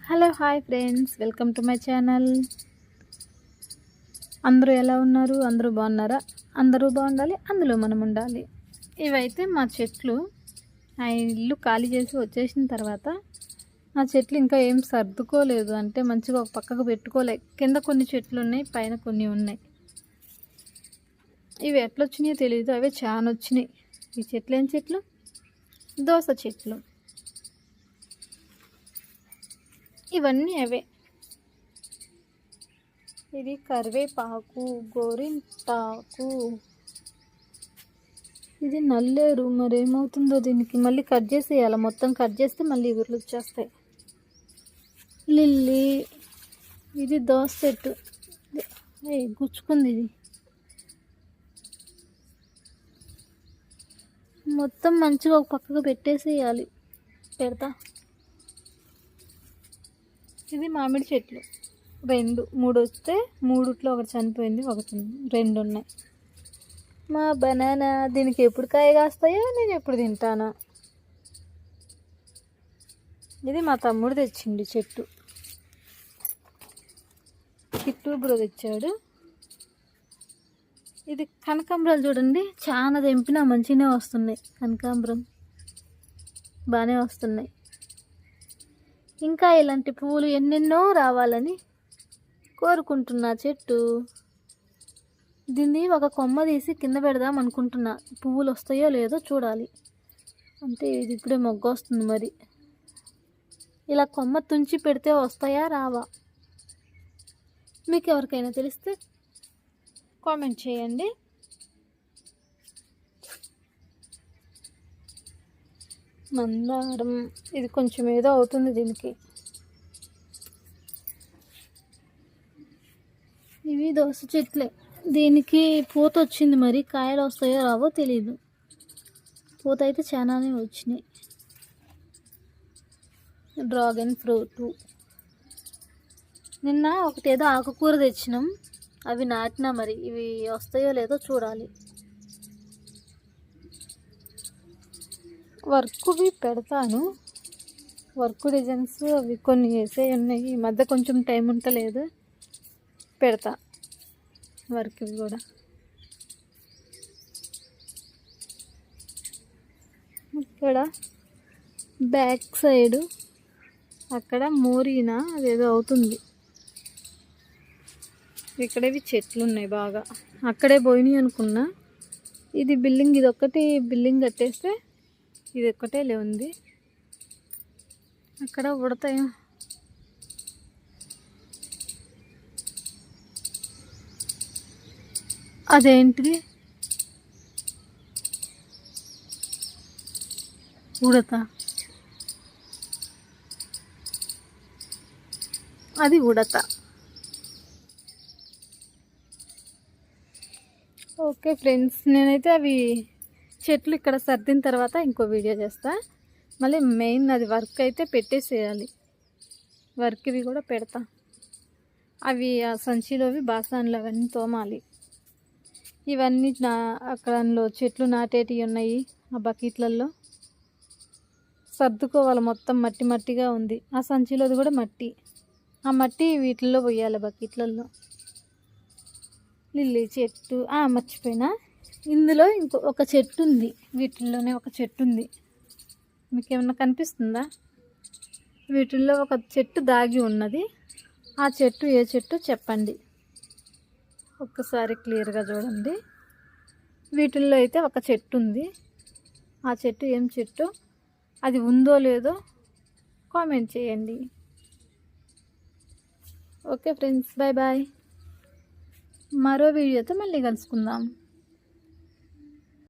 Hello hi friends, welcome to my channel. అందరూ ఎలా ఉన్నారు? అందరూ బాగున్నారా? అందరూ బాగుండాలి, అందులో మనం ఉండాలి. ఇవైతే మా చెట్లు. ఆ ఇల్లు ఖాళీ చేసి వచ్చేసిన తర్వాత ఆ చెట్లు ఇంకా ఏం సర్దుకోలేదు, అంటే మంచిగా ఒక పక్కకు పెట్టుకోలే. కింద కొన్ని చెట్లు ఉన్నాయి, పైన కొన్ని ఉన్నాయి. ఇవి ఎట్లా వచ్చినాయో తెలియదు, అవే చాలా వచ్చినాయి. ఈ చెట్లు ఏం చెట్లు? దోస చెట్లు. ఇవన్నీ అవే. ఇది కరివేపాకు, గోరింటాకు, ఇది నల్లేరు. మరేమవుతుందో దీనికి. మళ్ళీ కట్ చేసేయాలి, మొత్తం కట్ చేస్తే మళ్ళీ ఇగుర్లు వచ్చేస్తాయి. లిల్లీ, ఇది దోస చెట్టు. గుచ్చుకుంది ఇది. మొత్తం మంచిగా ఒక పక్కకు పెట్టేసేయాలి. పెడతా. ఇది మామిడి చెట్లు. 3 వస్తే 3 ఒకటి చనిపోయింది, రెండు ఉన్నాయి. మా బనానా, దీనికి ఎప్పుడు కాయ కాస్తాయో, నేను ఎప్పుడు తింటానా. ఇది మా తమ్ముడు తెచ్చిండు చెట్టు. కిట్టు బ్రో తెచ్చాడు. ఇది కనకాంబరాలు చూడండి, చాలా తెంపినా మంచిగానే వస్తున్నాయి. కనకాంబరం బాగానే వస్తున్నాయి. ఇంకా ఇలాంటి పువ్వులు ఎన్నెన్నో రావాలని కోరుకుంటున్నా. చెట్టు దీన్ని ఒక కొమ్మ తీసి కింద పెడదాం అనుకుంటున్నా. పువ్వులు వస్తాయో లేదో చూడాలి. అంటే ఇది ఇప్పుడే మొగ్గ వస్తుంది, మరి ఇలా కొమ్మ తుంచి పెడితే వస్తాయా రావా? మీకు ఎవరికైనా తెలిస్తే కామెంట్ చేయండి. మందారం, ఇది కొంచెం ఏదో అవుతుంది దీనికి. ఇవి దోస చెట్లే. దీనికి పూత వచ్చింది, మరి కాయలు వస్తాయో రావో తెలీదు. పూత అయితే చాలానే వచ్చినాయి. Dragon fruit. నిన్న ఒకటేదో ఆకుకూర తెచ్చినాం, అవి నాటినా, మరి ఇవి వస్తాయో లేదో చూడాలి. వర్క్వి పెడతాను. వర్క్ డిజైన్స్ అవి కొన్ని వేసే ఉన్నాయి. ఈ మధ్య కొంచెం టైం ఉంటలేదు, పెడతా వర్క్వి కూడా. ఇక్కడ బ్యాక్ సైడు అక్కడ మోరీనా అదేదో అవుతుంది. ఇక్కడ ఇవి చెట్లు ఉన్నాయి బాగా. అక్కడే పోయినాయి అనుకున్నా. ఇది బిల్డింగ్, ఇది ఒక్కటి బిల్డింగ్ కట్టేస్తే ఇది ఒక్కటే ఉంది. అక్కడ ఉడతాయి. అదేంటిది? ఉడత. అది ఉడత. ఓకే ఫ్రెండ్స్, నేనైతే అవి చెట్లు ఇక్కడ సర్దిన తర్వాత ఇంకో వీడియో చేస్తా. మళ్ళీ మెయిన్ అది వర్క్ అయితే పెట్టేసేయాలి. వర్క్వి కూడా పెడతా. అవి ఆ సంచిలోవి బాసాన్లు అవన్నీ తోమాలి. ఇవన్నీ అక్కడలో చెట్లు నాటేటివి ఉన్నాయి. ఆ బకెట్లలో సర్దుకోవాలి. మొత్తం మట్టి మట్టిగా ఉంది. ఆ సంచిలోది కూడా మట్టి. ఆ మట్టి వీటిల్లో పోయాలి, బకెట్లలో. లిల్లీ చెట్టు. మర్చిపోయినా, ఇందులో ఒక చెట్టు ఉంది. వీటిల్లోనే ఒక చెట్టు ఉంది. మీకు ఏమన్నా కనిపిస్తుందా? వీటిల్లో ఒక చెట్టు దాగి ఉన్నది. ఆ చెట్టు ఏ చెట్టు చెప్పండి ఒక్కసారి క్లియర్గా చూడండి. వీటిల్లో అయితే ఒక చెట్టు ఉంది. ఆ చెట్టు ఏం చెట్టు, అది ఉందో లేదో కామెంట్ చేయండి. Okay friends, bye bye. మరో వీడియోతో మళ్ళీ కలుసుకుందాం.